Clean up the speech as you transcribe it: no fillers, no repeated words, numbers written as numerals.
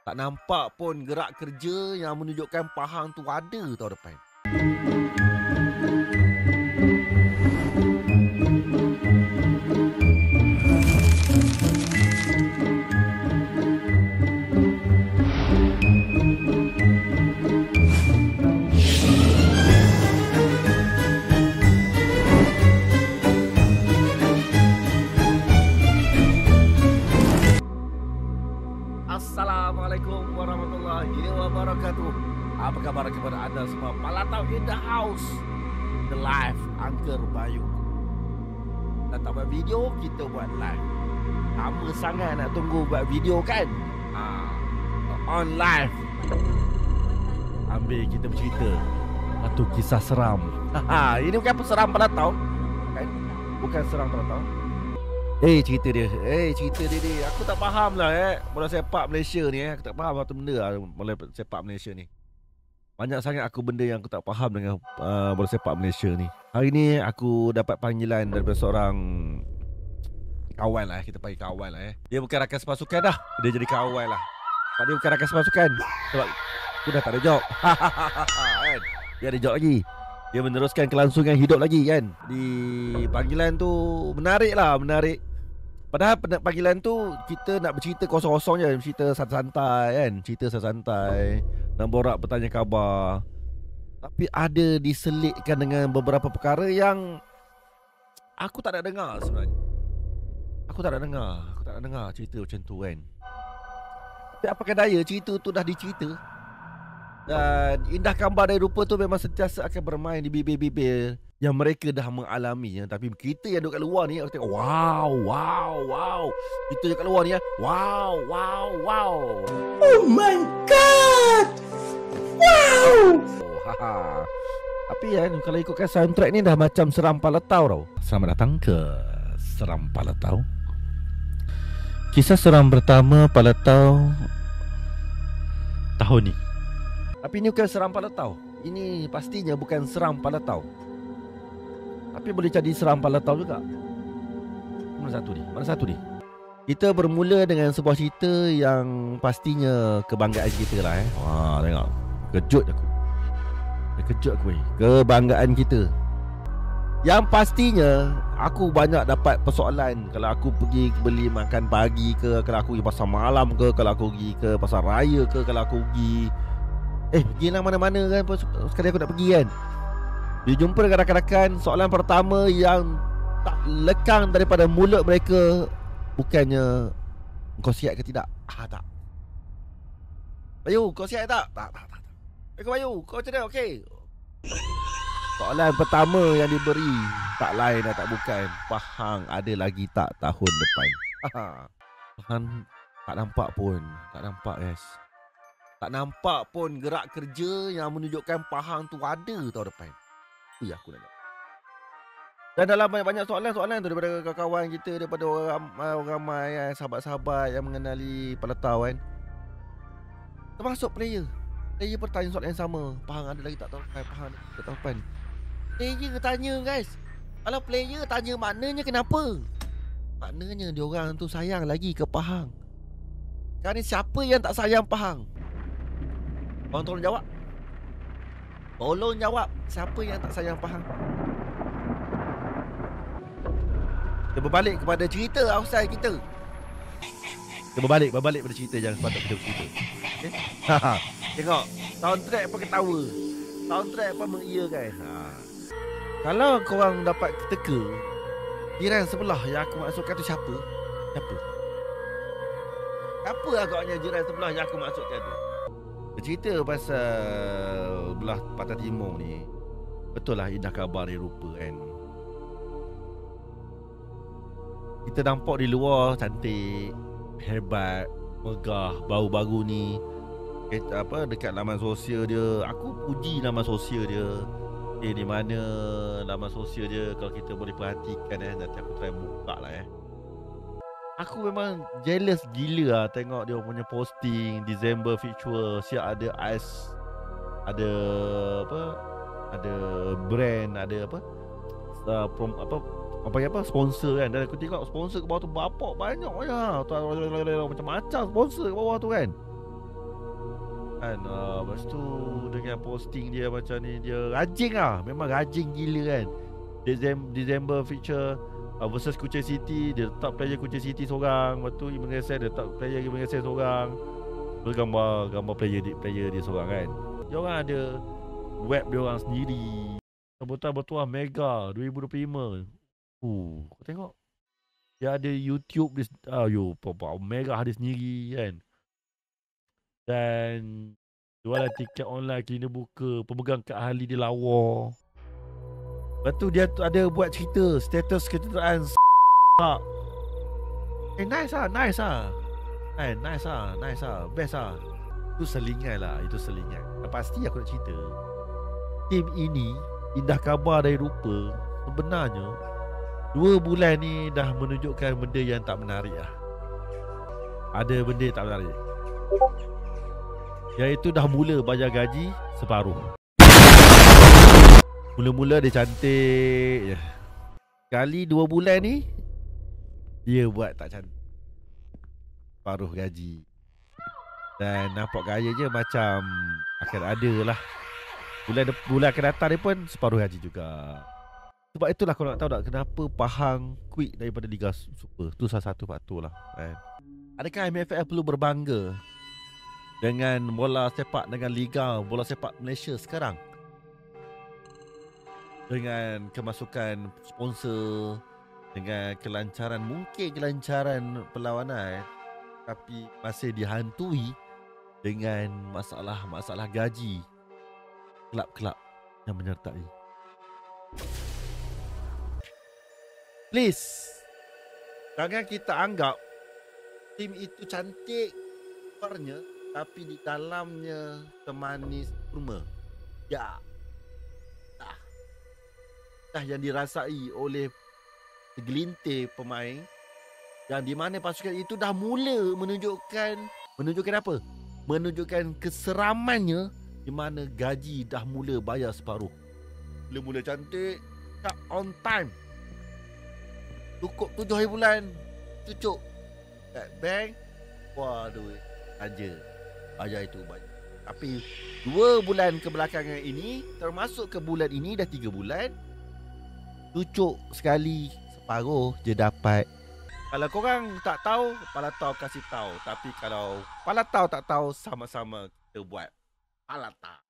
Tak nampak pun gerak kerja yang menunjukkan Pahang tu ada tau depan. Assalamualaikum warahmatullahi wabarakatuh. Apa khabar kepada anda semua? Palatau in the house. The live Angker Bayu. Dah tak buat video, kita buat live. Lama sangat nak tunggu buat video kan? On live. Ambil kita bercerita satu kisah seram. Ini bukan seram Palatau kan? Bukan seram Palatau. Cerita dia ni aku tak faham lah bola sepak Malaysia ni aku tak faham satu benda lah bola sepak Malaysia ni. Banyak sangat aku benda yang aku tak faham dengan bola sepak Malaysia ni. Hari ni aku dapat panggilan daripada seorang kawan lah, kita panggil kawan lah Dia bukan rakan sepasukan dah, dia jadi kawan lah. Sebab dia bukan rakan sepasukan, sebab aku dah tak ada job. Kan? Dia ada job lagi. Dia meneruskan kelangsungan hidup lagi kan. Di panggilan tu menarik. Padahal panggilan tu kita nak bercerita kosong-kosong je, cerita santai-santai kan, cerita santai-santai, nak borak bertanya khabar. Tapi ada diselitkan dengan beberapa perkara yang aku tak nak dengar sebenarnya. Aku tak nak dengar cerita macam tu kan. Tapi apakah daya cerita tu dah dicerita. Dan indah gambar dari rupa tu memang sentiasa akan bermain di bibir-bibir yang mereka dah mengalami. Tapi kita yang duduk kat luar ni, aku tengok wow. Kita yang kat luar ni wow. Oh my god. Wow. Tapi kan kalau ikutkan soundtrack ni dah macam Seram Palatau tau. Selamat datang ke Seram Palatau. Kisah seram pertama Palatau tahun ni. Tapi ini bukan Seram Palatau. Ini pastinya bukan Seram Palatau. Tapi boleh jadi Seram Palatau juga. Mana satu ni? Kita bermula dengan sebuah cerita yang pastinya kebanggaan kita lah tengok. Kejut aku kebanggaan kita. Yang pastinya aku banyak dapat persoalan kalau aku pergi beli makan pagi ke, kalau aku pergi pasar malam ke, kalau aku pergi ke pasar raya ke, kalau aku pergi pergilah mana-mana kan, sekali aku nak pergi kan. Dia jumpa dengan rakan-rakan, soalan pertama yang tak lekang daripada mulut mereka bukannya kau siap ke tidak? Tak. Bayu, kau siap tak? Tak. Kau Bayu, kau macam mana? Okey. Soalan pertama yang diberi tak lain dan tak bukan, Pahang ada lagi tak tahun depan? Pahang tak nampak guys. Tak nampak pun gerak kerja yang menunjukkan Pahang tu ada tau depan. Itu aku nak jawab. Dan dalam banyak soalan tu daripada kawan-kawan kita, daripada orang ramai sahabat-sahabat yang mengenali Palatau kan, termasuk player bertanya soalan yang sama. Pahang ada lagi tak tahun depan? Pahang ada lagi tak tahun depan? Player tanya guys. Kalau player tanya maknanya kenapa? Maknanya diorang tu sayang lagi ke Pahang. Sekarang ni siapa yang tak sayang Pahang? Korang tolong jawab. Siapa yang tak sayang Pahang? Kita berbalik kepada cerita outside kita. Kita berbalik pada cerita yang sepatutnya kita bercerita. Okay? Tengok, soundtrack apa ketawa, soundtrack apa mengiyakan. Kalau korang dapat teka, jiran sebelah yang aku maksudkan tu siapa? Siapa agaknya jiran sebelah yang aku maksudkan tu? Cerita pasal belah Pantai Timur ni, betul lah indah khabar dia rupa kan. Kita nampak di luar cantik, hebat, megah, baru-baru ni dekat laman sosial dia. Aku puji laman sosial dia. Di mana laman sosial dia, kalau kita boleh perhatikan nanti aku try buka lah Aku memang jealous gila lah tengok dia punya posting December virtual. Siap ada ais, ada brand, ada sponsor kan. Dan aku tengok sponsor ke bawah tu bapak banyak macam-macam sponsor ke bawah tu kan. Kan lepas tu dengan posting dia macam ni, dia rajin lah. Memang rajin gila kan. December feature versus Kuching City, dia letak player Kuching City seorang. Lepas tu Ibrahim Yasir, dia letak player Ibrahim Yasir seorang. Terus gambar player dia seorang kan. Dia orang ada web dia orang sendiri. Betul-betul lah Mega 2025. Kau tengok. Dia ada YouTube dia, Mega ada sendiri kan. Dan jualan tiket online kena buka, pemegang kad ahli dia lawa. Lepas tu dia ada buat cerita status kejutaan nice lah. Nice lah. Best lah. Itu selingan lah. Pasti aku nak cerita. Tim ini indah kabar dari rupa. Sebenarnya 2 bulan ni dah menunjukkan benda yang tak menarik lah. Ada benda yang tak menarik, iaitu dah mula bayar gaji separuh. Mula-mula dia cantik je. Kali 2 bulan ni dia buat tak cantik, separuh gaji. Dan nampak gaya je macam akan ada lah. Bulan akan datang dia pun separuh gaji juga. Sebab itulah kau nak tahu tak kenapa Pahang quit daripada Liga Super. Tu salah satu faktor lah kan. Adakah MFL perlu berbangga dengan bola sepak, dengan Liga bola sepak Malaysia sekarang? Dengan kemasukan sponsor, dengan kelancaran, mungkin kelancaran perlawanan, tapi masih dihantui dengan masalah gaji kelab-kelab yang menyertai. Please, jangan kita anggap tim itu cantik luarnya tapi di dalamnya semanis kurma. Ya, dah yang dirasai oleh segelintir pemain, yang di mana pasukan itu dah mula menunjukkan apa? Menunjukkan keseramannya, di mana gaji dah mula bayar separuh. Mula-mula cantik, tak on time. Cukup 7 hari bulan, cucuk kat bank. Wah, duit aja bayar itu banyak. Tapi 2 bulan kebelakangan ini, termasuk ke bulan ini dah 3 bulan, cucuk sekali separuh je dapat. Kalau korang tak tahu, Kepala Tahu kasih tahu. Tapi kalau Kepala Tahu tak tahu, sama-sama kita buat Kepala Tahu.